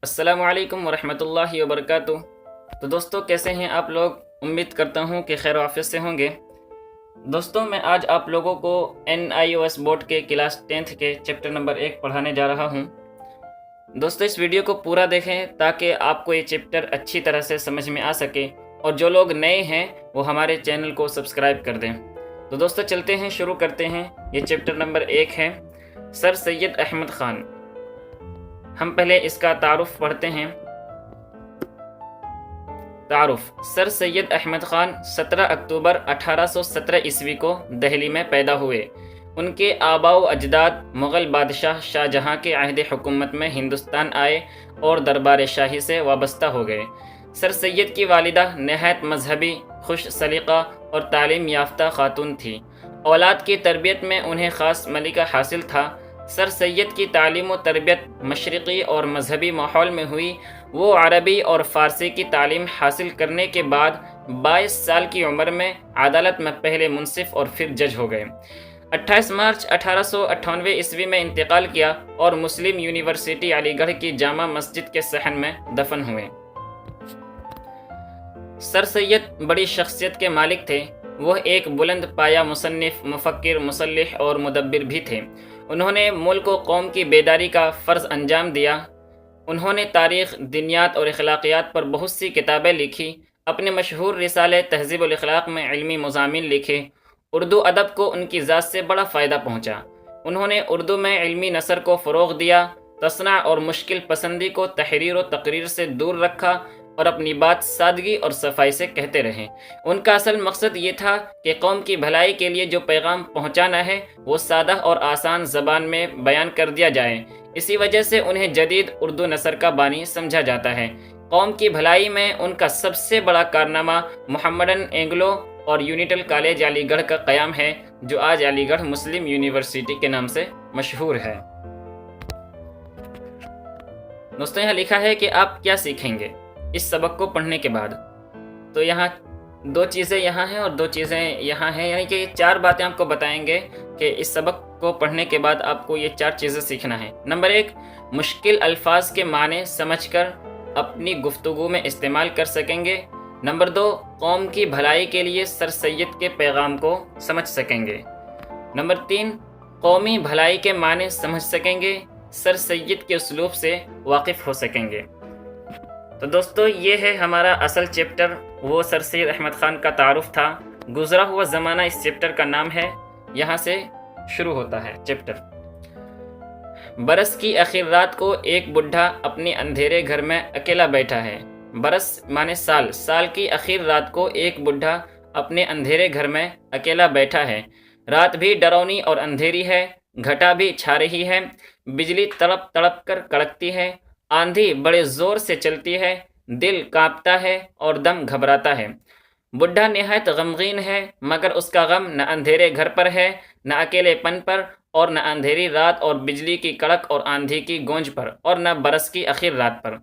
السلام علیکم ورحمۃ اللہ وبرکاتہ۔ تو دوستو کیسے ہیں آپ لوگ؟ امید کرتا ہوں کہ خیر و عافیت سے ہوں گے۔ دوستو میں آج آپ لوگوں کو NIOS بورڈ کے کلاس 10th کے چیپٹر نمبر 1 پڑھانے جا رہا ہوں۔ دوستو اس ویڈیو کو پورا دیکھیں تاکہ آپ کو یہ چیپٹر اچھی طرح سے سمجھ میں آ سکے، اور جو لوگ نئے ہیں وہ ہمارے چینل کو سبسکرائب کر دیں۔ تو دوستو چلتے ہیں، شروع کرتے ہیں۔ یہ چیپٹر نمبر 1 ہے سر سید احمد خان۔ ہم پہلے اس کا تعارف پڑھتے ہیں۔ تعارف: سر سید احمد خان 17 اکتوبر 1817 عیسوی کو دہلی میں پیدا ہوئے۔ ان کے آباء و اجداد مغل بادشاہ شاہ جہاں کے عہد حکومت میں ہندوستان آئے اور دربار شاہی سے وابستہ ہو گئے۔ سر سید کی والدہ نہایت مذہبی، خوش سلیقہ اور تعلیم یافتہ خاتون تھی۔ اولاد کی تربیت میں انہیں خاص ملکہ حاصل تھا۔ سر سید کی تعلیم و تربیت مشرقی اور مذہبی ماحول میں ہوئی۔ وہ عربی اور فارسی کی تعلیم حاصل کرنے کے بعد 22 سال کی عمر میں عدالت میں پہلے منصف اور پھر جج ہو گئے۔ 28 مارچ 1898 عیسوی میں انتقال کیا اور مسلم یونیورسٹی علی گڑھ کی جامع مسجد کے صحن میں دفن ہوئے۔ سر سید بڑی شخصیت کے مالک تھے۔ وہ ایک بلند پایہ مصنف، مفکر، مصلح اور مدبر بھی تھے۔ انہوں نے ملک و قوم کی بیداری کا فرض انجام دیا۔ انہوں نے تاریخ، دینیات اور اخلاقیات پر بہت سی کتابیں لکھی۔ اپنے مشہور رسالے تہذیب الاخلاق میں علمی مضامین لکھے۔ اردو ادب کو ان کی ذات سے بڑا فائدہ پہنچا۔ انہوں نے اردو میں علمی نثر کو فروغ دیا، تصنع اور مشکل پسندی کو تحریر و تقریر سے دور رکھا اور اپنی بات سادگی اور صفائی سے کہتے رہے۔ ان کا اصل مقصد یہ تھا کہ قوم کی بھلائی کے لیے جو پیغام پہنچانا ہے وہ سادہ اور آسان زبان میں بیان کر دیا جائے۔ اسی وجہ سے انہیں جدید اردو نثر کا بانی سمجھا جاتا ہے۔ قوم کی بھلائی میں ان کا سب سے بڑا کارنامہ محمڈن اینگلو اور یونیٹل کالج علی گڑھ کا قیام ہے، جو آج علی گڑھ مسلم یونیورسٹی کے نام سے مشہور ہے۔ دوستوں یہاں لکھا ہے کہ آپ کیا سیکھیں گے اس سبق کو پڑھنے کے بعد۔ تو یہاں 2 چیزیں یہاں ہیں اور 2 چیزیں یہاں ہیں، یعنی کہ 4 باتیں آپ کو بتائیں گے کہ اس سبق کو پڑھنے کے بعد آپ کو یہ 4 چیزیں سیکھنا ہے۔ نمبر 1، مشکل الفاظ کے معنی سمجھ کر اپنی گفتگو میں استعمال کر سکیں گے۔ نمبر 2، قوم کی بھلائی کے لیے سر سید کے پیغام کو سمجھ سکیں گے۔ نمبر 3، قومی بھلائی کے معنی سمجھ سکیں گے، سر سید کے اسلوب سے واقف ہو سکیں گے۔ تو دوستو یہ ہے ہمارا اصل چیپٹر، وہ سر سید احمد خان کا تعارف تھا۔ گزرا ہوا زمانہ اس چیپٹر کا نام ہے۔ یہاں سے شروع ہوتا ہے چیپٹر۔ برس کی آخر رات کو ایک بڈھا اپنے اندھیرے گھر میں اکیلا بیٹھا ہے۔ برس مانے سال، سال کی آخر رات کو ایک بڈھا اپنے اندھیرے گھر میں اکیلا بیٹھا ہے۔ رات بھی ڈراؤنی اور اندھیری ہے، گھٹا بھی چھا رہی ہے، بجلی تڑپ تڑپ کر کڑکتی ہے، آندھی بڑے زور سے چلتی ہے، دل کانپتا ہے اور دم گھبراتا ہے۔ بڈھا نہایت غمگین ہے، مگر اس کا غم نہ اندھیرے گھر پر ہے، نہ اکیلے پن پر، اور نہ اندھیری رات اور بجلی کی کڑک اور آندھی کی گونج پر، اور نہ برس کی آخر رات پر۔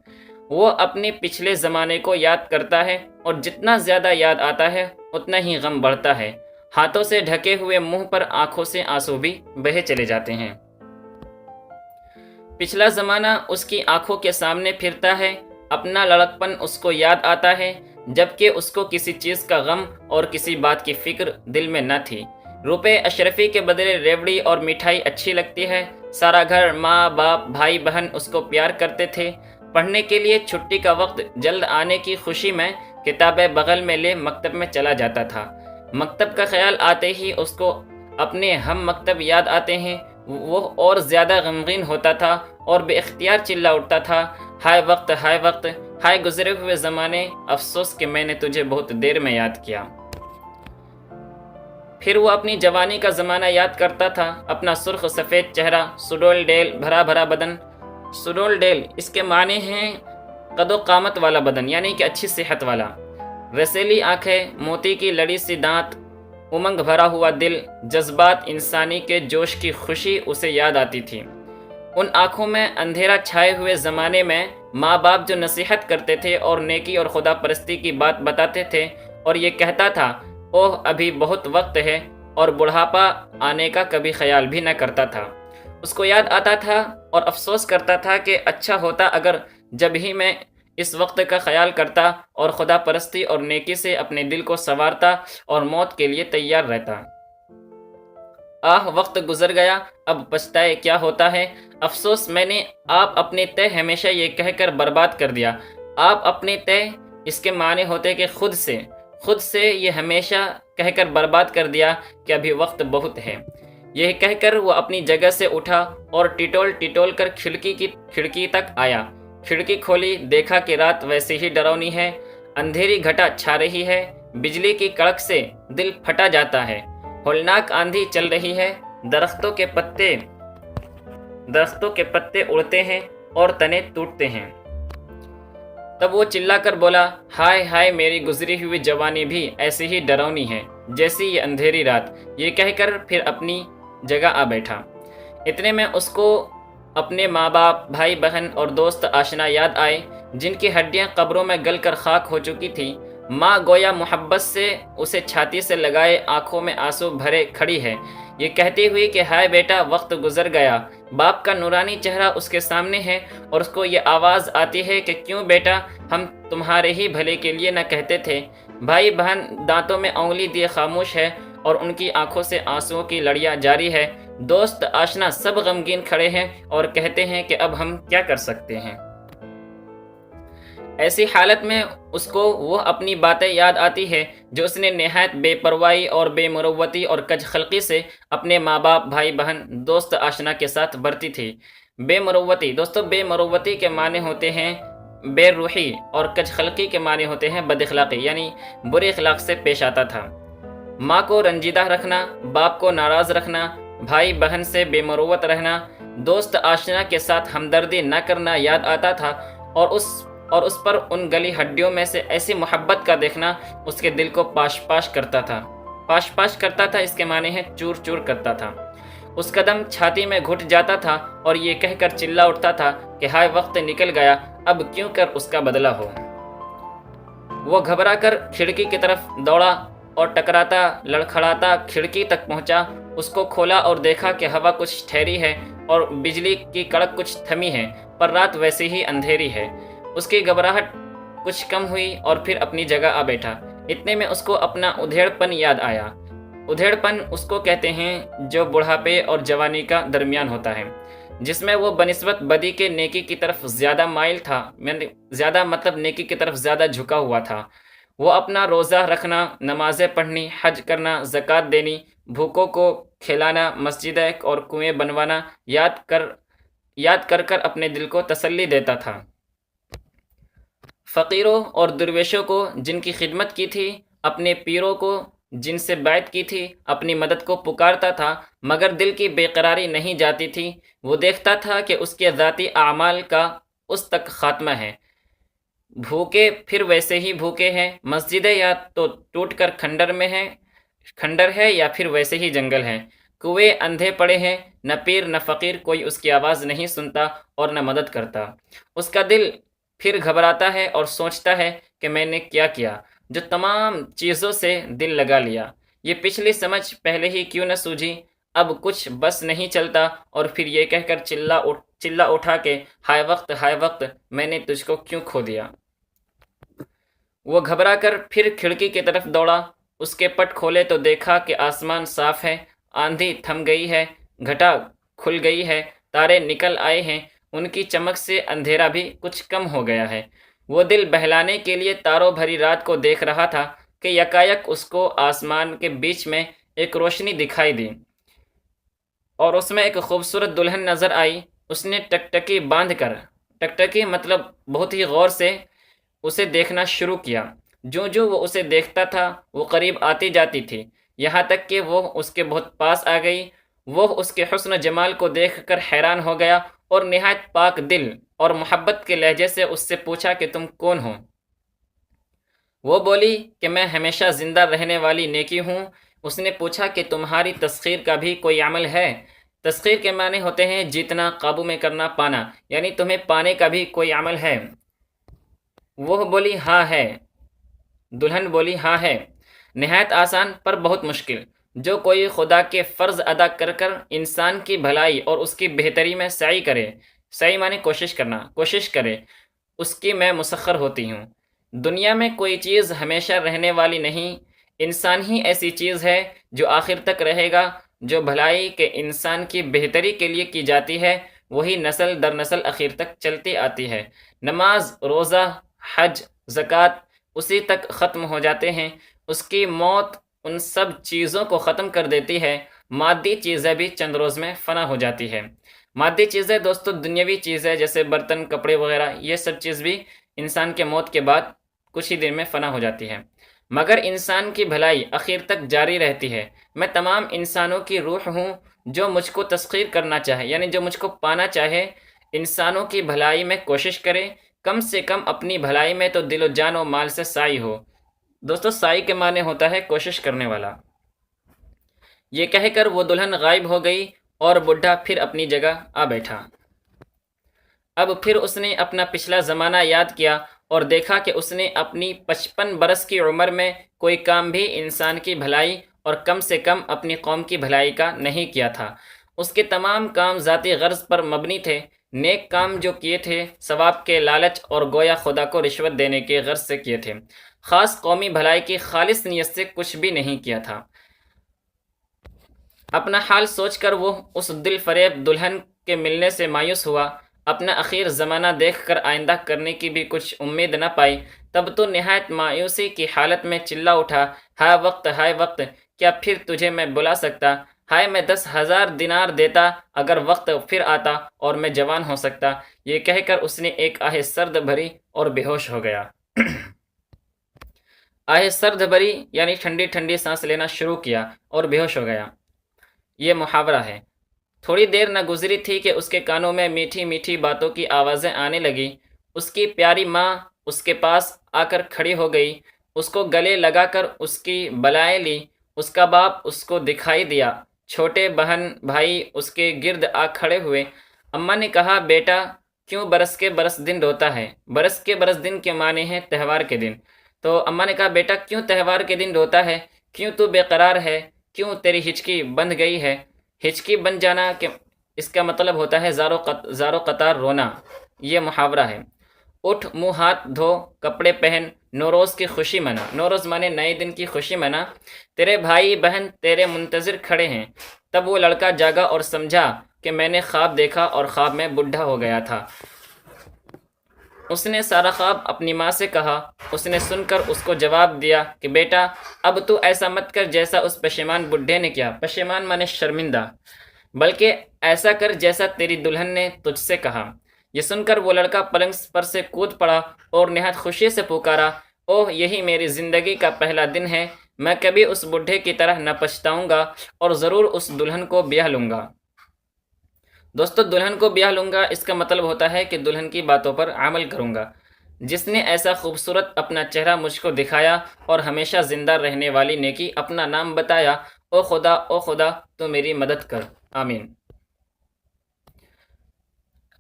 وہ اپنے پچھلے زمانے کو یاد کرتا ہے، اور جتنا زیادہ یاد آتا ہے اتنا ہی غم بڑھتا ہے۔ ہاتھوں سے ڈھکے ہوئے منہ پر آنکھوں سے آنسو بھی بہے چلے جاتے ہیں۔ پچھلا زمانہ اس کی آنکھوں کے سامنے پھرتا ہے، اپنا لڑکپن اس کو یاد آتا ہے، جبکہ اس کو کسی چیز کا غم اور کسی بات کی فکر دل میں نہ تھی۔ روپے اشرفی کے بدلے ریوڑی اور مٹھائی اچھی لگتی ہے۔ سارا گھر، ماں باپ، بھائی بہن اس کو پیار کرتے تھے۔ پڑھنے کے لیے چھٹی کا وقت جلد آنے کی خوشی میں کتابیں بغل میں لے مکتب میں چلا جاتا تھا۔ مکتب کا خیال آتے ہی اس کو اپنے ہم مکتب یاد آتے ہیں۔ وہ اور زیادہ غمگین ہوتا تھا اور بے اختیار چلا اٹھتا تھا، ہائے وقت، ہائے وقت، ہائے گزرے ہوئے زمانے، افسوس کہ میں نے تجھے بہت دیر میں یاد کیا۔ پھر وہ اپنی جوانی کا زمانہ یاد کرتا تھا، اپنا سرخ سفید چہرہ، سڈول ڈیل، بھرا بھرا بدن۔ سڈول ڈیل اس کے معنی ہیں قد و قامت والا بدن، یعنی کہ اچھی صحت والا۔ رسیلی آنکھیں، موتی کی لڑی سی دانت، امنگ بھرا ہوا دل، جذبات انسانی کے جوش کی خوشی اسے یاد آتی تھی۔ ان آنکھوں میں اندھیرا چھائے ہوئے زمانے میں ماں باپ جو نصیحت کرتے تھے اور نیکی اور خدا پرستی کی بات بتاتے تھے، اور یہ کہتا تھا اوہ ابھی بہت وقت ہے، اور بڑھاپا آنے کا کبھی خیال بھی نہ کرتا تھا۔ اس کو یاد آتا تھا اور افسوس کرتا تھا کہ اچھا ہوتا اگر جب ہی میں اس وقت کا خیال کرتا اور خدا پرستی اور نیکی سے اپنے دل کو سنوارتا اور موت کے لیے تیار رہتا۔ آہ وقت گزر گیا، اب پچھتائے کیا ہوتا ہے، افسوس میں نے آپ اپنے طے ہمیشہ یہ کہہ کر برباد کر دیا۔ آپ اپنے طے، اس کے معنی ہوتے کہ خود سے یہ ہمیشہ کہہ کر برباد کر دیا کہ ابھی وقت بہت ہے۔ یہ کہہ کر وہ اپنی جگہ سے اٹھا اور ٹٹول کر کھڑکی تک آیا۔ کھڑکی کھولی، دیکھا کہ رات ویسے ہی ڈراؤنی ہے، اندھیری گھٹا چھا رہی ہے، بجلی کی کڑک سے دل پھٹا جاتا ہے، ہولناک آندھی چل رہی ہے، درختوں کے پتے اڑتے ہیں اور تنے ٹوٹتے ہیں۔ تب وہ چلا کر بولا، ہائے ہائے، میری گزری ہوئی جوانی بھی ایسی ہی ڈراؤنی ہے جیسی یہ اندھیری رات۔ یہ کہہ کر پھر اپنی جگہ آ بیٹھا۔ اتنے میں اس کو اپنے ماں باپ، بھائی بہن اور دوست آشنا یاد آئے، جن کی ہڈیاں قبروں میں گل کر خاک ہو چکی تھی۔ ماں گویا محبت سے اسے چھاتی سے لگائے آنکھوں میں آنسو بھرے کھڑی ہے، یہ کہتی ہوئی کہ ہائے بیٹا، وقت گزر گیا۔ باپ کا نورانی چہرہ اس کے سامنے ہے اور اس کو یہ آواز آتی ہے کہ کیوں بیٹا، ہم تمہارے ہی بھلے کے لیے نہ کہتے تھے۔ بھائی بہن دانتوں میں انگلی دیے خاموش ہے اور ان کی آنکھوں سے آنسوؤں کی لڑیاں جاری ہے۔ دوست آشنا سب غمگین کھڑے ہیں اور کہتے ہیں کہ اب ہم کیا کر سکتے ہیں۔ ایسی حالت میں اس کو وہ اپنی باتیں یاد آتی ہے جو اس نے نہایت بے پرواہی اور بے مروتی اور کج خلقی سے اپنے ماں باپ، بھائی بہن، دوست آشنا کے ساتھ برتی تھی۔ بے مروتی، دوستو، بے مروتی کے معنی ہوتے ہیں بے روحی اور کج خلقی کے معنی ہوتے ہیں بد اخلاقی، یعنی برے اخلاق سے پیش آتا تھا۔ ماں کو رنجیدہ رکھنا، باپ کو ناراض رکھنا، بھائی بہن سے بے مروت رہنا، دوست آشنا کے ساتھ ہمدردی نہ کرنا یاد آتا تھا، اور اس پر ان گلی ہڈیوں میں سے ایسی محبت کا دیکھنا اس کے دل کو پاش پاش کرتا تھا۔ پاش پاش کرتا تھا، اس کے معنی ہے چور چور کرتا تھا۔ اس کا دم چھاتی میں گھٹ جاتا تھا اور یہ کہہ کر چلا اٹھتا تھا کہ ہائے وقت نکل گیا، اب کیوں کر اس کا بدلہ ہو۔ وہ گھبرا کر کھڑکی کی طرف دوڑا اور ٹکراتا لڑکھڑاتا کھڑکی تک پہنچا۔ اس کو کھولا اور دیکھا کہ ہوا کچھ ٹھہری ہے اور بجلی کی کڑک کچھ تھمی ہے، پر رات ویسے ہی اندھیری ہے۔ اس کی گھبراہٹ کچھ کم ہوئی اور پھر اپنی جگہ آ بیٹھا۔ اتنے میں اس کو اپنا ادھیڑ پن یاد آیا۔ ادھیڑ پن اس کو کہتے ہیں جو بڑھاپے اور جوانی کا درمیان ہوتا ہے، جس میں وہ بنسبت بدی کے نیکی کی طرف زیادہ مائل تھا، نیکی کی طرف زیادہ جھکا ہوا تھا۔ وہ اپنا روزہ رکھنا، نمازیں پڑھنی، حج کرنا، زکوٰۃ دینی، بھوکوں کو کھلانا، مسجدیں اور کنویں بنوانا یاد کر اپنے دل کو تسلی دیتا تھا۔ فقیروں اور درویشوں کو جن کی خدمت کی تھی، اپنے پیروں کو جن سے بیعت کی تھی، اپنی مدد کو پکارتا تھا، مگر دل کی بے قراری نہیں جاتی تھی۔ وہ دیکھتا تھا کہ اس کے ذاتی اعمال کا اس تک خاتمہ ہے۔ بھوکے پھر ویسے ہی بھوکے ہیں، مسجدیں یا تو ٹوٹ کر کھنڈر ہے یا پھر ویسے ہی جنگل ہے، کنویں اندھے پڑے ہیں، نہ پیر نہ فقیر کوئی اس کی آواز نہیں سنتا اور نہ مدد کرتا۔ اس کا دل پھر گھبراتا ہے اور سوچتا ہے کہ میں نے کیا جو تمام چیزوں سے دل لگا لیا۔ یہ پچھلی سمجھ پہلے ہی کیوں نہ سوجھی، اب کچھ بس نہیں چلتا، اور پھر یہ کہہ کر چلا اٹھا کہ ہائے وقت، میں نے تجھ کو کیوں کھو دیا۔ وہ گھبرا کر پھر کھڑکی کی طرف دوڑا۔ اس کے پٹ کھولے تو دیکھا کہ آسمان صاف ہے، آندھی تھم گئی ہے، گھٹا کھل گئی ہے، تارے نکل آئے ہیں، ان کی چمک سے اندھیرا بھی کچھ کم ہو گیا ہے۔ وہ دل بہلانے کے لیے تاروں بھری رات کو دیکھ رہا تھا کہ یکایک اس کو آسمان کے بیچ میں ایک روشنی دکھائی دی اور اس میں ایک خوبصورت دلہن نظر آئی۔ اس نے ٹکٹکی باندھ کر، ٹکٹکی مطلب بہت ہی غور سے اسے دیکھنا شروع کیا۔ جو وہ اسے دیکھتا تھا وہ قریب آتی جاتی تھی، یہاں تک کہ وہ اس کے بہت پاس آ گئی۔ وہ اس کے حسن و جمال کو دیکھ کر حیران ہو گیا اور نہایت پاک دل اور محبت کے لہجے سے اس سے پوچھا کہ تم کون ہو؟ وہ بولی کہ میں ہمیشہ زندہ رہنے والی نیکی ہوں۔ اس نے پوچھا کہ تمہاری تسخیر کا بھی کوئی عمل ہے؟ تسخیر کے معنی ہوتے ہیں جیتنا، قابو میں کرنا، پانا، یعنی تمہیں پانے کا بھی کوئی عمل ہے؟ وہ بولی ہاں ہے۔ دلہن بولی ہاں ہے، نہایت آسان پر بہت مشکل۔ جو کوئی خدا کے فرض ادا کر انسان کی بھلائی اور اس کی بہتری میں سعی کرے، سعی معنی کوشش کرنا، کوشش کرے، اس کی میں مسخر ہوتی ہوں۔ دنیا میں کوئی چیز ہمیشہ رہنے والی نہیں، انسان ہی ایسی چیز ہے جو آخر تک رہے گا۔ جو بھلائی کے انسان کی بہتری کے لیے کی جاتی ہے وہی نسل در نسل آخر تک چلتی آتی ہے۔ نماز، روزہ، حج، زکوٰۃ اسی تک ختم ہو جاتے ہیں۔ اس کی موت ان سب چیزوں کو ختم کر دیتی ہے۔ مادی چیزیں بھی چند روز میں فنا ہو جاتی ہے۔ مادی چیزیں دوستو دنیاوی چیزیں جیسے برتن، کپڑے وغیرہ، یہ سب چیز بھی انسان کے موت کے بعد کچھ ہی دن میں فنا ہو جاتی ہے، مگر انسان کی بھلائی آخر تک جاری رہتی ہے۔ میں تمام انسانوں کی روح ہوں، جو مجھ کو تسخیر کرنا چاہے، یعنی جو مجھ کو پانا چاہے، انسانوں کی بھلائی میں کوشش کرے، کم سے کم اپنی بھلائی میں تو دل و جان و مال سے سائی ہو۔ دوستو سائی کے معنی ہوتا ہے کوشش کرنے والا۔ یہ کہہ کر وہ دلہن غائب ہو گئی اور بڈھا پھر اپنی جگہ آ بیٹھا۔ اب پھر اس نے اپنا پچھلا زمانہ یاد کیا اور دیکھا کہ اس نے اپنی 55 برس کی عمر میں کوئی کام بھی انسان کی بھلائی اور کم سے کم اپنی قوم کی بھلائی کا نہیں کیا تھا۔ اس کے تمام کام ذاتی غرض پر مبنی تھے۔ نیک کام جو کیے تھے ثواب کے لالچ اور گویا خدا کو رشوت دینے کے غرض سے کیے تھے، خاص قومی بھلائی کی خالص نیت سے کچھ بھی نہیں کیا تھا۔ اپنا حال سوچ کر وہ اس دل فریب دلہن کے ملنے سے مایوس ہوا۔ اپنا اخیر زمانہ دیکھ کر آئندہ کرنے کی بھی کچھ امید نہ پائی، تب تو نہایت مایوسی کی حالت میں چلا اٹھا، ہائے وقت، ہائے وقت، کیا پھر تجھے میں بلا سکتا؟ ہائے میں 10,000 دینار دیتا اگر وقت پھر آتا اور میں جوان ہو سکتا۔ یہ کہہ کر اس نے ایک آہ سرد بھری اور بے ہوش ہو گیا۔ آہ سرد بھری یعنی ٹھنڈی ٹھنڈی سانس لینا شروع کیا اور بے ہوش ہو گیا۔ یہ محاورہ ہے۔ تھوڑی دیر نہ گزری تھی کہ اس کے کانوں میں میٹھی میٹھی باتوں کی آوازیں آنے لگی۔ اس کی پیاری ماں اس کے پاس آ کر کھڑی ہو گئی، اس کو گلے لگا کر اس کی بلائیں لی۔ اس کا باپ اس کو دکھائی دیا، چھوٹے بہن بھائی اس کے گرد آ کھڑے ہوئے۔ اماں نے کہا، بیٹا کیوں برس کے برس دن روتا ہے؟ برس کے برس دن کے معنی ہے تہوار کے دن۔ تو اماں نے کہا، بیٹا کیوں تہوار کے دن روتا ہے؟ کیوں تو بے قرار ہے؟ کیوں تیری ہچکی بندھ گئی ہے؟ ہچکی بن جانا کہ اس کا مطلب ہوتا ہے زار و قطار رونا۔ یہ محاورہ ہے۔ اٹھ، منہ ہاتھ دھو، کپڑے پہن، نوروز کی خوشی منا۔ نوروز مانے نئے دن کی خوشی منا۔ تیرے بھائی بہن تیرے منتظر کھڑے ہیں۔ تب وہ لڑکا جاگا اور سمجھا کہ میں نے خواب دیکھا اور خواب میں بڈھا ہو گیا تھا۔ اس نے سارا خواب اپنی ماں سے کہا۔ اس نے سن کر اس کو جواب دیا کہ بیٹا اب تو ایسا مت کر جیسا اس پشیمان بڈھے نے کیا۔ پشیمان مانے شرمندہ، بلکہ ایسا کر جیسا تیری دلہن نے تجھ سے کہا۔ یہ سن کر وہ لڑکا پلنگ پر سے کود پڑا اور نہایت خوشی سے پکارا، اوہ یہی میری زندگی کا پہلا دن ہے۔ میں کبھی اس بڈھے کی طرح نہ پچھتاؤں گا اور ضرور اس دلہن کو بیاہ لوں گا۔ دوستو دلہن کو بیاہ لوں گا اس کا مطلب ہوتا ہے کہ دلہن کی باتوں پر عمل کروں گا۔ جس نے ایسا خوبصورت اپنا چہرہ مجھ کو دکھایا اور ہمیشہ زندہ رہنے والی نیکی اپنا نام بتایا، او خدا، او خدا تو میری مدد کر، آمین۔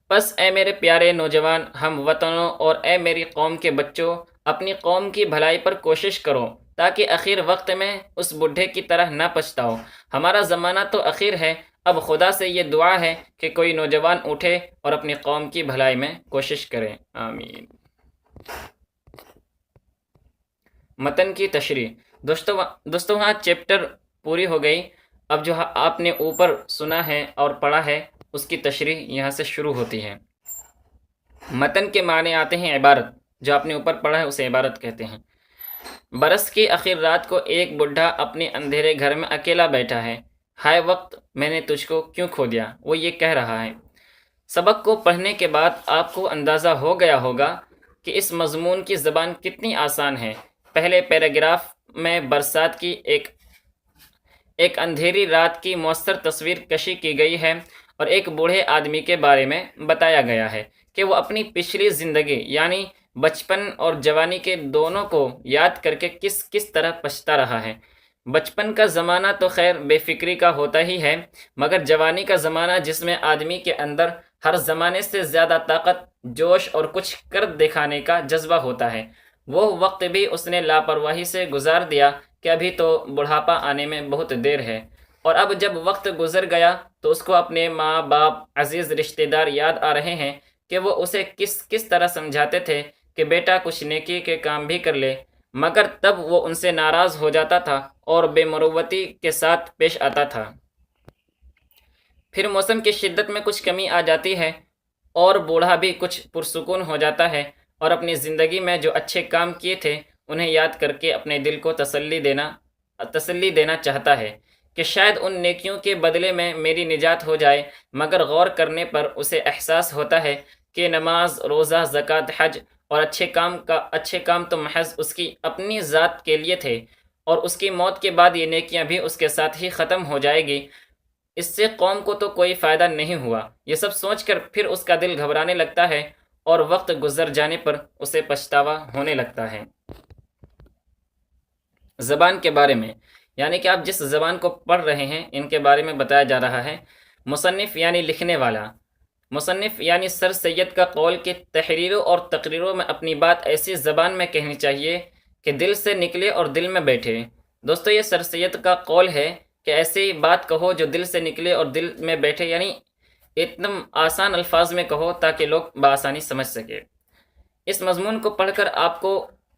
پس اے میرے پیارے نوجوان ہم وطنوں اور اے میری قوم کے بچوں، اپنی قوم کی بھلائی پر کوشش کرو تاکہ اخیر وقت میں اس بڈھے کی طرح نہ پچھتاؤ۔ ہمارا زمانہ تو اخیر ہے، اب خدا سے یہ دعا ہے کہ کوئی نوجوان اٹھے اور اپنی قوم کی بھلائی میں کوشش کرے، آمین۔ متن کی تشریح۔ دوستو وہاں چیپٹر پوری ہو گئی۔ اب جو آپ نے اوپر سنا ہے اور پڑھا ہے اس کی تشریح یہاں سے شروع ہوتی ہے۔ متن کے معنی آتے ہیں عبارت، جو آپ نے اوپر پڑھا ہے اسے عبارت کہتے ہیں۔ برس کی آخر رات کو ایک بڈھا اپنے اندھیرے گھر میں اکیلا بیٹھا ہے۔ ہائے وقت، میں نے تجھ کو کیوں کھو دیا؟ وہ یہ کہہ رہا ہے۔ سبق کو پڑھنے کے بعد آپ کو اندازہ ہو گیا ہوگا کہ اس مضمون کی زبان کتنی آسان ہے۔ پہلے پیراگراف میں برسات کی ایک اندھیری رات کی مؤثر تصویر کشی کی گئی ہے اور ایک بوڑھے آدمی کے بارے میں بتایا گیا ہے کہ وہ اپنی پچھلی زندگی یعنی بچپن اور جوانی کے دونوں کو یاد کر کے کس طرح پچھتا رہا ہے۔ بچپن کا زمانہ تو خیر بے فکری کا ہوتا ہی ہے، مگر جوانی کا زمانہ جس میں آدمی کے اندر ہر زمانے سے زیادہ طاقت، جوش اور کچھ کر دکھانے کا جذبہ ہوتا ہے، وہ وقت بھی اس نے لاپرواہی سے گزار دیا کہ ابھی تو بڑھاپا آنے میں بہت دیر ہے، اور اب جب وقت گزر گیا تو اس کو اپنے ماں باپ، عزیز رشتہ دار یاد آ رہے ہیں۔ کہ وہ اسے کس کس طرح سمجھاتے تھے کہ بیٹا کچھ نیکی کے کام بھی کر لے، مگر تب وہ ان سے ناراض ہو جاتا تھا اور بے مروتی کے ساتھ پیش آتا تھا۔ پھر موسم کی شدت میں کچھ کمی آ جاتی ہے اور بوڑھا بھی کچھ پرسکون ہو جاتا ہے اور اپنی زندگی میں جو اچھے کام کیے تھے انہیں یاد کر کے اپنے دل کو تسلی دینا چاہتا ہے کہ شاید ان نیکیوں کے بدلے میں میری نجات ہو جائے، مگر غور کرنے پر اسے احساس ہوتا ہے کہ نماز، روزہ، زکوٰۃ، حج اور اچھے کام تو محض اس کی اپنی ذات کے لیے تھے، اور اس کی موت کے بعد یہ نیکیاں بھی اس کے ساتھ ہی ختم ہو جائے گی۔ اس سے قوم کو تو کوئی فائدہ نہیں ہوا۔ یہ سب سوچ کر پھر اس کا دل گھبرانے لگتا ہے اور وقت گزر جانے پر اسے پچھتاوا ہونے لگتا ہے۔ زبان کے بارے میں، یعنی کہ آپ جس زبان کو پڑھ رہے ہیں ان کے بارے میں بتایا جا رہا ہے۔ مصنف یعنی لکھنے والا، مصنف یعنی سر سید کا قول کہ تحریروں اور تقریروں میں اپنی بات ایسی زبان میں کہنی چاہیے کہ دل سے نکلے اور دل میں بیٹھے۔ دوستو یہ سر سید کا قول ہے کہ ایسی بات کہو جو دل سے نکلے اور دل میں بیٹھے، یعنی ایک دم آسان الفاظ میں کہو تاکہ لوگ بآسانی سمجھ سکے۔ اس مضمون کو پڑھ کر آپ کو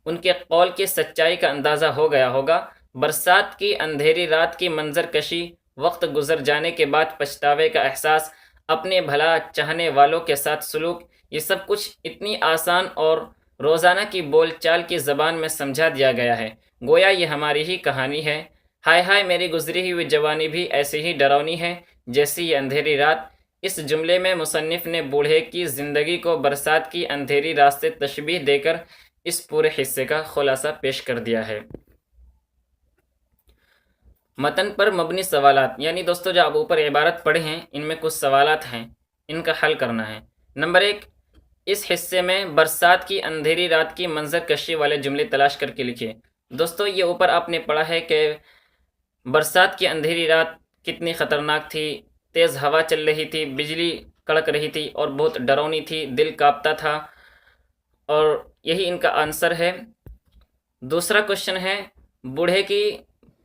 ان کے قول کی سچائی کا اندازہ ہو گیا ہوگا۔ برسات کی اندھیری رات کی منظر کشی، وقت گزر جانے کے بعد پچھتاوے کا احساس، اپنے بھلا چاہنے والوں کے ساتھ سلوک، یہ سب کچھ اتنی آسان اور روزانہ کی بول چال کی زبان میں سمجھا دیا گیا ہے، گویا یہ ہماری ہی کہانی ہے۔ ہائے ہائے میری گزری ہوئی جوانی بھی ایسی ہی ڈراؤنی ہے جیسی یہ اندھیری رات۔ اس جملے میں مصنف نے بوڑھے کی زندگی کو برسات کی اندھیری رات سے تشبیہ دے کر اس پورے حصے کا خلاصہ پیش کر دیا ہے۔ متن پر مبنی سوالات، یعنی دوستو جو آپ اوپر عبارت پڑھے ہیں ان میں کچھ سوالات ہیں، ان کا حل کرنا ہے۔ نمبر 1، اس حصے میں برسات کی اندھیری رات کی منظر کشی والے جملے تلاش کر کے لکھیے۔ دوستو یہ اوپر آپ نے پڑھا ہے کہ برسات کی اندھیری رات کتنی خطرناک تھی، تیز ہوا چل رہی تھی، بجلی کڑک رہی تھی اور بہت ڈراؤنی تھی، دل کانپتا تھا، اور یہی ان کا آنسر ہے۔ دوسرا کوشچن ہے بوڑھے کی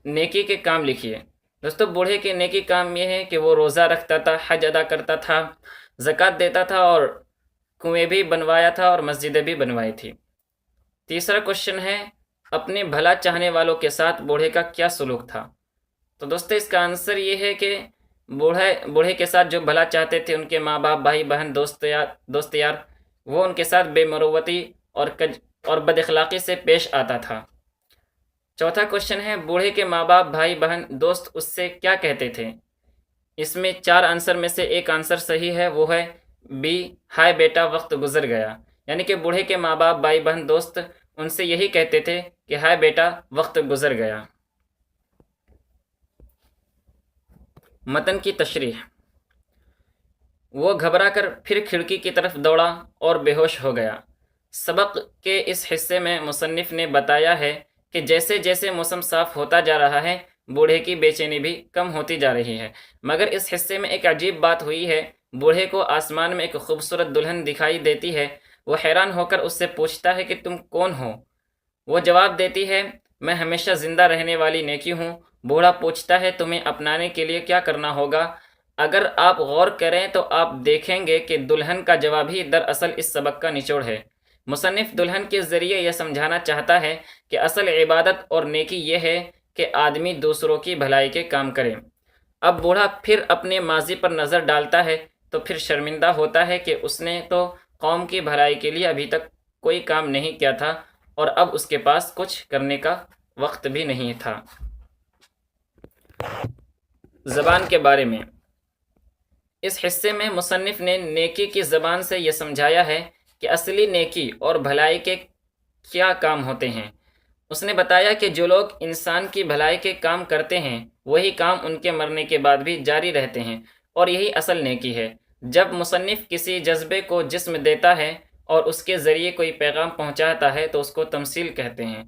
نیکی کے کام لکھیے۔ دوستو بوڑھے کے نیکی کام یہ ہے کہ وہ روزہ رکھتا تھا، حج ادا کرتا تھا، زکوٰۃ دیتا تھا اور کنویں بھی بنوایا تھا اور مسجدیں بھی بنوائی تھی۔ تیسرا کوشچن ہے اپنے بھلا چاہنے والوں کے ساتھ بوڑھے کا کیا سلوک تھا؟ تو دوستو اس کا آنسر یہ ہے کہ بوڑھے کے ساتھ جو بھلا چاہتے تھے، ان کے ماں باپ، بھائی بہن، دوست یار، وہ ان کے ساتھ بے مروتی اور بد اخلاقی سے پیش آتا تھا۔ چوتھا کوشچن ہے بوڑھے کے ماں باپ، بھائی بہن، دوست اس سے کیا کہتے تھے؟ اس میں 4 آنسر میں سے ایک آنسر صحیح ہے، وہ ہے بی، ہائے بیٹا وقت گزر گیا، یعنی کہ بوڑھے کے ماں باپ، بھائی بہن، دوست ان سے یہی کہتے تھے کہ ہائے بیٹا وقت گزر گیا۔ متن کی تشریح۔ وہ گھبرا کر پھر کھڑکی کی طرف دوڑا اور بے ہوش ہو گیا۔ سبق کے اس حصے میں مصنف نے بتایا ہے کہ جیسے جیسے موسم صاف ہوتا جا رہا ہے بوڑھے کی بے چینی بھی کم ہوتی جا رہی ہے، مگر اس حصے میں ایک عجیب بات ہوئی ہے۔ بوڑھے کو آسمان میں ایک خوبصورت دلہن دکھائی دیتی ہے۔ وہ حیران ہو کر اس سے پوچھتا ہے کہ تم کون ہو؟ وہ جواب دیتی ہے میں ہمیشہ زندہ رہنے والی نیکی ہوں۔ بوڑھا پوچھتا ہے تمہیں اپنانے کے لیے کیا کرنا ہوگا؟ اگر آپ غور کریں تو آپ دیکھیں گے کہ دلہن کا جواب ہی دراصل اس سبق کا نچوڑ ہے۔ مصنف دلہن کے ذریعے یہ سمجھانا چاہتا ہے کہ اصل عبادت اور نیکی یہ ہے کہ آدمی دوسروں کی بھلائی کے کام کرے۔ اب بوڑھا پھر اپنے ماضی پر نظر ڈالتا ہے تو پھر شرمندہ ہوتا ہے کہ اس نے تو قوم کی بھلائی کے لیے ابھی تک کوئی کام نہیں کیا تھا اور اب اس کے پاس کچھ کرنے کا وقت بھی نہیں تھا۔ زبان کے بارے میں اس حصے میں مصنف نے نیکی کی زبان سے یہ سمجھایا ہے کہ اصلی نیکی اور بھلائی کے کیا کام ہوتے ہیں۔ اس نے بتایا کہ جو لوگ انسان کی بھلائی کے کام کرتے ہیں وہی کام ان کے مرنے کے بعد بھی جاری رہتے ہیں، اور یہی اصل نیکی ہے۔ جب مصنف کسی جذبے کو جسم دیتا ہے اور اس کے ذریعے کوئی پیغام پہنچاتا ہے تو اس کو تمثیل کہتے ہیں۔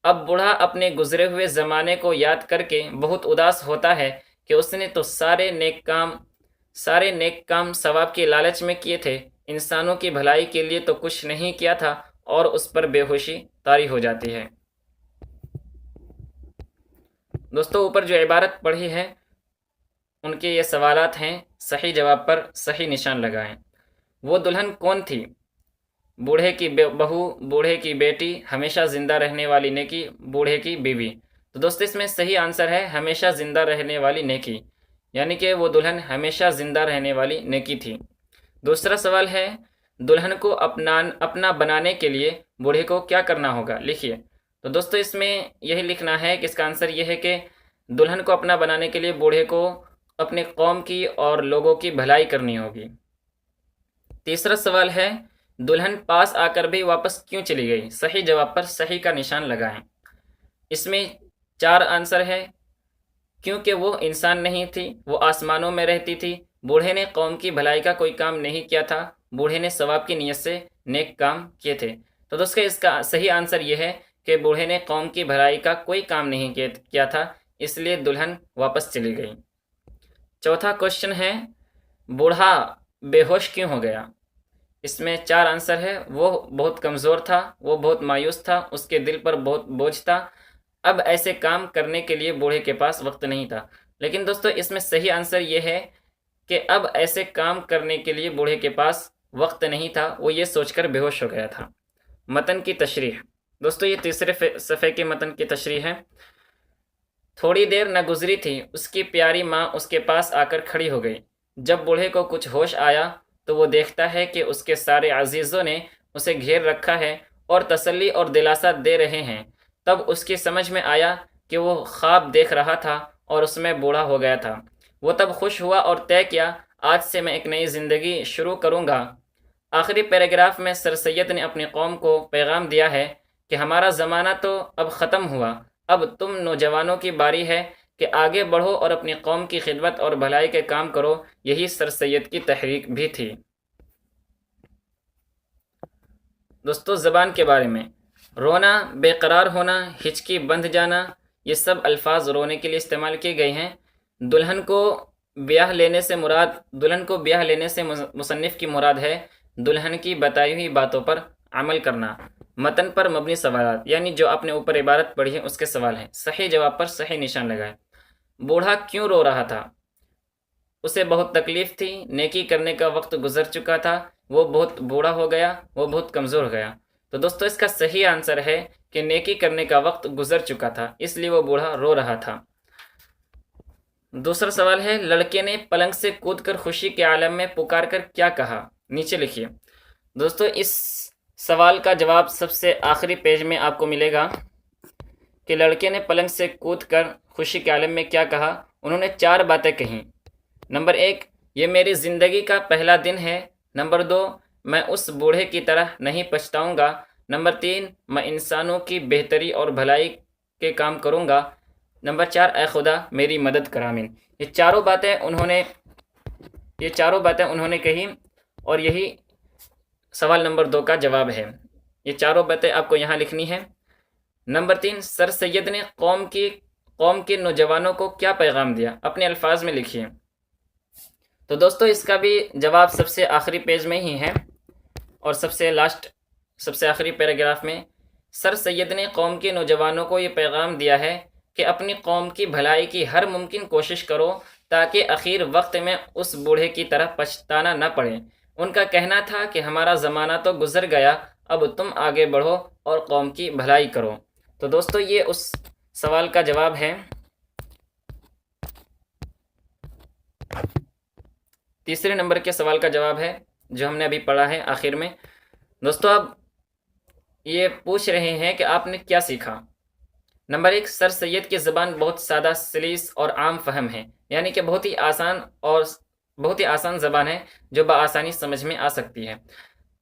اب بوڑھا اپنے گزرے ہوئے زمانے کو یاد کر کے بہت اداس ہوتا ہے کہ اس نے تو سارے نیک کام ثواب کی لالچ میں کیے تھے، انسانوں کی بھلائی کے لیے تو کچھ نہیں کیا تھا، اور اس پر بے ہوشی طاری ہو جاتی ہے۔ دوستو اوپر جو عبارت پڑھی ہے ان کے یہ سوالات ہیں، صحیح جواب پر صحیح نشان لگائیں۔ وہ دلہن کون تھی؟ بوڑھے کی بہو، بوڑھے کی بیٹی، ہمیشہ زندہ رہنے والی نیکی، بوڑھے کی بیوی۔ تو دوستو اس میں صحیح آنسر ہے ہمیشہ زندہ رہنے والی نیکی، یعنی کہ وہ دلہن ہمیشہ زندہ رہنے والی نیکی تھی۔ دوسرا سوال ہے دلہن کو اپنا بنانے کے لیے بوڑھے کو کیا کرنا ہوگا؟ لکھیے۔ تو دوستو اس میں یہی لکھنا ہے کہ اس کا آنسر یہ ہے کہ دلہن کو اپنا بنانے کے لیے بوڑھے کو اپنے قوم کی اور لوگوں کی بھلائی کرنی ہوگی۔ تیسرا سوال ہے دلہن پاس آ کر بھی واپس کیوں چلی گئی؟ صحیح جواب پر صحیح کا نشان لگائیں۔ اس میں 4 آنسر ہے۔ کیونکہ وہ انسان نہیں تھی، وہ آسمانوں میں رہتی تھی، بوڑھے نے قوم کی بھلائی کا کوئی کام نہیں کیا تھا، بوڑھے نے ثواب کی نیت سے نیک کام کیے تھے۔ تو دوستو اس کا صحیح آنسر یہ ہے کہ بوڑھے نے قوم کی بھلائی کا کوئی کام نہیں کیا تھا، اس لیے دلہن واپس چلی گئی۔ چوتھا کوشچن ہے بوڑھا بے ہوش کیوں ہو گیا؟ اس میں 4 آنسر ہے۔ وہ بہت کمزور تھا، وہ بہت مایوس تھا، اس کے دل پر بہت بوجھ تھا، اب ایسے کام کرنے کے لیے بوڑھے کے پاس وقت نہیں تھا۔ لیکن دوستو اس میں صحیح آنسر یہ ہے کہ اب ایسے کام کرنے کے لیے بوڑھے کے پاس وقت نہیں تھا، وہ یہ سوچ کر بے ہوش ہو گیا تھا۔ متن کی تشریح۔ دوستو یہ تیسرے صفحے کے متن کی تشریح ہے۔ تھوڑی دیر نہ گزری تھی اس کی پیاری ماں اس کے پاس آ کر کھڑی ہو گئی۔ جب بوڑھے کو کچھ ہوش آیا تو وہ دیکھتا ہے کہ اس کے سارے عزیزوں نے اسے گھیر رکھا ہے اور تسلی اور دلاسا دے رہے ہیں۔ تب اس کی سمجھ میں آیا کہ وہ خواب دیکھ رہا تھا اور اس میں بوڑھا ہو گیا تھا۔ وہ تب خوش ہوا اور طے کیا آج سے میں ایک نئی زندگی شروع کروں گا۔ آخری پیراگراف میں سر سید نے اپنی قوم کو پیغام دیا ہے کہ ہمارا زمانہ تو اب ختم ہوا، اب تم نوجوانوں کی باری ہے کہ آگے بڑھو اور اپنی قوم کی خدمت اور بھلائی کے کام کرو۔ یہی سر سید کی تحریک بھی تھی۔ دوستو زبان کے بارے میں رونا، بے قرار ہونا، ہچکی بندھ جانا، یہ سب الفاظ رونے کے لیے استعمال کیے گئے ہیں۔ دلہن کو بیاہ لینے سے مصنف کی مراد ہے دلہن کی بتائی ہوئی باتوں پر عمل کرنا۔ متن پر مبنی سوالات، یعنی جو آپ نے اوپر عبارت پڑھی ہے اس کے سوال ہیں۔ صحیح جواب پر صحیح نشان لگائیں۔ بوڑھا کیوں رو رہا تھا؟ اسے بہت تکلیف تھی، نیکی کرنے کا وقت گزر چکا تھا، وہ بہت بوڑھا ہو گیا، وہ بہت کمزور ہو گیا۔ تو دوستو اس کا صحیح آنسر ہے کہ نیکی کرنے کا وقت گزر چکا تھا، اس لیے وہ بوڑھا رو رہا تھا۔ دوسرا سوال ہے لڑکے نے پلنگ سے کود کر خوشی کے عالم میں پکار کر کیا کہا؟ نیچے لکھیے۔ دوستو اس سوال کا جواب سب سے آخری پیج میں آپ کو ملے گا کہ لڑکے نے پلنگ سے کود کر خوشی کے عالم میں کیا کہا۔ انہوں نے 4 باتیں کہیں۔ نمبر 1، یہ میری زندگی کا پہلا دن ہے۔ نمبر 2، میں اس بوڑھے کی طرح نہیں پچھتاؤں گا۔ نمبر 3، میں انسانوں کی بہتری اور بھلائی کے کام کروں گا۔ نمبر 4، اے خدا میری مدد کر، آمین۔ یہ چاروں باتیں انہوں نے کہی اور یہی سوال نمبر 2 کا جواب ہے۔ یہ چاروں باتیں آپ کو یہاں لکھنی ہے۔ نمبر 3، سر سید نے قوم کے نوجوانوں کو کیا پیغام دیا؟ اپنے الفاظ میں لکھیے۔ تو دوستو اس کا بھی جواب سب سے آخری پیج میں ہی ہے اور سب سے آخری پیراگراف میں سر سید نے قوم کے نوجوانوں کو یہ پیغام دیا ہے کہ اپنی قوم کی بھلائی کی ہر ممکن کوشش کرو تاکہ اخیر وقت میں اس بوڑھے کی طرح پچھتانا نہ پڑے۔ ان کا کہنا تھا کہ ہمارا زمانہ تو گزر گیا، اب تم آگے بڑھو اور قوم کی بھلائی کرو۔ تو دوستو یہ اس سوال کا جواب ہے۔ تیسرے نمبر کے سوال کا جواب ہے جو ہم نے ابھی پڑھا ہے آخر میں۔ دوستو اب یہ پوچھ رہے ہیں کہ آپ نے کیا سیکھا۔ نمبر 1، سر سید کی زبان بہت سادہ، سلیس اور عام فہم ہے، یعنی کہ بہت ہی آسان زبان ہے جو بآسانی سمجھ میں آ سکتی ہے۔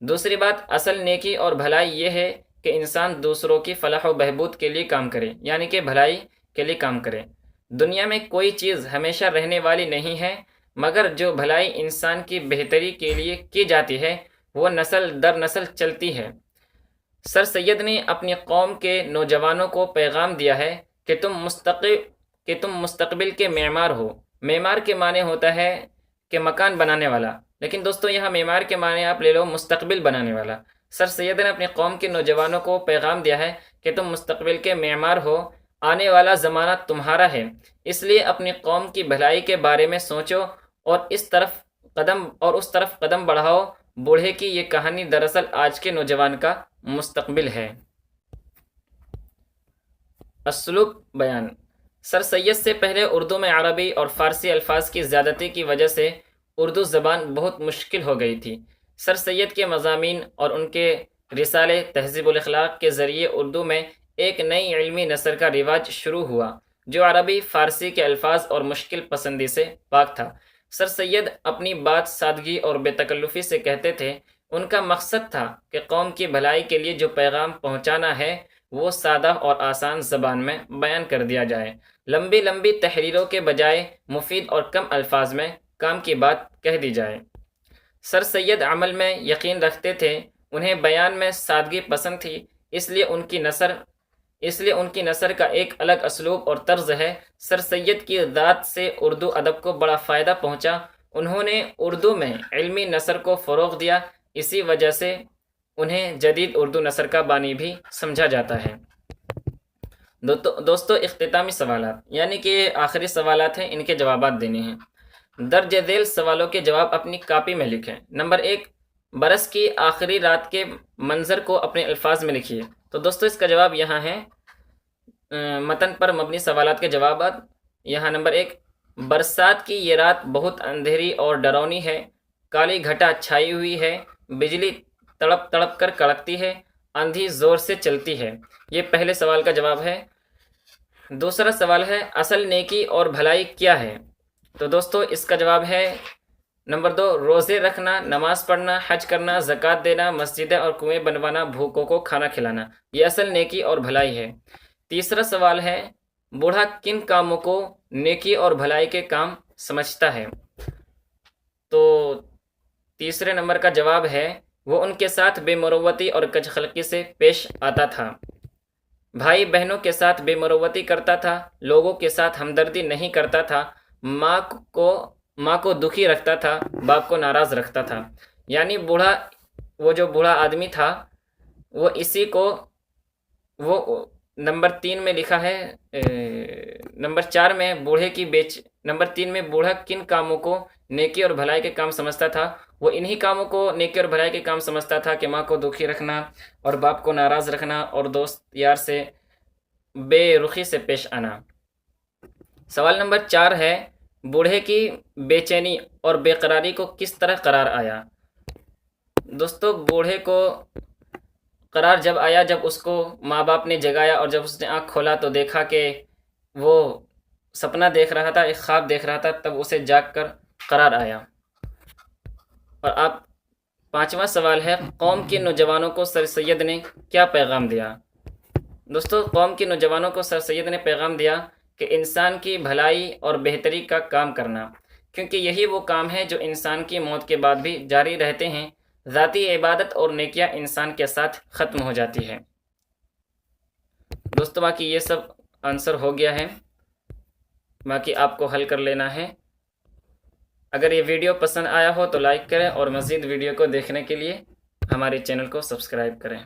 دوسری بات، اصل نیکی اور بھلائی یہ ہے کہ انسان دوسروں کی فلاح و بہبود کے لیے کام کرے، یعنی کہ بھلائی کے لیے کام کرے۔ دنیا میں کوئی چیز ہمیشہ رہنے والی نہیں ہے، مگر جو بھلائی انسان کی بہتری کے لیے کی جاتی ہے وہ نسل در نسل چلتی ہے۔ سر سید نے اپنی قوم کے نوجوانوں کو پیغام دیا ہے کہ تم مستقبل کے معمار ہو۔ معمار کے معنی ہوتا ہے کہ مکان بنانے والا، لیکن دوستو یہاں معمار کے معنی آپ لے لو مستقبل بنانے والا۔ سر سید نے اپنی قوم کے نوجوانوں کو پیغام دیا ہے کہ تم مستقبل کے معمار ہو، آنے والا زمانہ تمہارا ہے، اس لیے اپنی قوم کی بھلائی کے بارے میں سوچو اور اس طرف قدم بڑھاؤ بوڑھے کی یہ کہانی دراصل آج کے نوجوان کا مستقبل ہے۔ اسلوب بیان۔ سر سید سے پہلے اردو میں عربی اور فارسی الفاظ کی زیادتی کی وجہ سے اردو زبان بہت مشکل ہو گئی تھی۔ سر سید کے مضامین اور ان کے رسالے تہذیب الاخلاق کے ذریعے اردو میں ایک نئی علمی نثر کا رواج شروع ہوا جو عربی فارسی کے الفاظ اور مشکل پسندی سے پاک تھا۔ سر سید اپنی بات سادگی اور بے تکلفی سے کہتے تھے۔ ان کا مقصد تھا کہ قوم کی بھلائی کے لیے جو پیغام پہنچانا ہے وہ سادہ اور آسان زبان میں بیان کر دیا جائے۔ لمبی لمبی تحریروں کے بجائے مفید اور کم الفاظ میں کام کی بات کہہ دی جائے۔ سر سید عمل میں یقین رکھتے تھے، انہیں بیان میں سادگی پسند تھی، اس لیے ان کی نثر کا ایک الگ اسلوب اور طرز ہے۔ سر سید کی ذات سے اردو ادب کو بڑا فائدہ پہنچا۔ انہوں نے اردو میں علمی نثر کو فروغ دیا، اسی وجہ سے انہیں جدید اردو نثر کا بانی بھی سمجھا جاتا ہے۔ دوستو، اختتامی سوالات یعنی کہ آخری سوالات ہیں، ان کے جوابات دینے ہیں۔ درج ذیل سوالوں کے جواب اپنی کاپی میں لکھیں۔ نمبر 1، برس کی آخری رات کے منظر کو اپنے الفاظ میں لکھیے۔ تو دوستو اس کا جواب یہاں ہے، متن پر مبنی سوالات کے جوابات یہاں۔ نمبر 1، برسات کی یہ رات بہت اندھیری اور ڈراؤنی ہے، کالی گھٹا چھائی ہوئی ہے، بجلی تڑپ تڑپ کر کڑکتی ہے، آندھی زور سے چلتی ہے۔ یہ پہلے سوال کا جواب ہے۔ دوسرا سوال ہے، اصل نیکی اور بھلائی کیا ہے؟ تو دوستو اس کا جواب ہے نمبر 2، روزے رکھنا، نماز پڑھنا، حج کرنا، زکوٰۃ دینا، مسجدیں اور کنویں بنوانا، بھوکوں کو کھانا کھلانا، یہ اصل نیکی اور بھلائی ہے۔ تیسرا سوال ہے، بوڑھا کن کاموں کو نیکی اور بھلائی کے کام سمجھتا ہے؟ تو تیسرے نمبر کا جواب ہے، وہ ان کے ساتھ بے مروتی اور کج خلقی سے پیش آتا تھا، بھائی بہنوں کے ساتھ بے مروتی کرتا تھا، لوگوں کے ساتھ ہمدردی نہیں کرتا تھا، ماں کو دکھی رکھتا تھا، باپ کو ناراض رکھتا تھا۔ یعنی وہ جو بوڑھا آدمی تھا وہ اسی کو وہ نمبر 3 میں لکھا ہے، نمبر 4 میں نمبر 3 میں بوڑھا کن کاموں کو نیکی اور بھلائی کے کام سمجھتا تھا؟ وہ انہی کاموں کو نیکی اور بھلائی کے کام سمجھتا تھا کہ ماں کو دکھی رکھنا اور باپ کو ناراض رکھنا اور دوست یار سے بے رخی سے پیش آنا۔ سوال نمبر 4 ہے، بوڑھے کی بے چینی اور بے قراری کو کس طرح قرار آیا؟ دوستو بوڑھے کو قرار جب آیا جب اس کو ماں باپ نے جگایا، اور جب اس نے آنکھ کھولا تو دیکھا کہ وہ سپنا دیکھ رہا تھا، ایک خواب دیکھ رہا تھا، تب اسے جاگ کر قرار آیا۔ اور آپ 5واں سوال ہے، قوم کے نوجوانوں کو سر سید نے کیا پیغام دیا؟ دوستو قوم کے نوجوانوں کو سر سید نے پیغام دیا کہ انسان کی بھلائی اور بہتری کا کام کرنا، کیونکہ یہی وہ کام ہے جو انسان کی موت کے بعد بھی جاری رہتے ہیں۔ ذاتی عبادت اور نیکیاں انسان کے ساتھ ختم ہو جاتی ہے۔ دوستو باقی یہ سب آنسر ہو گیا ہے، باقی آپ کو حل کر لینا ہے۔ اگر یہ ویڈیو پسند آیا ہو تو لائک کریں اور مزید ویڈیو کو دیکھنے کے لیے ہمارے چینل کو سبسکرائب کریں۔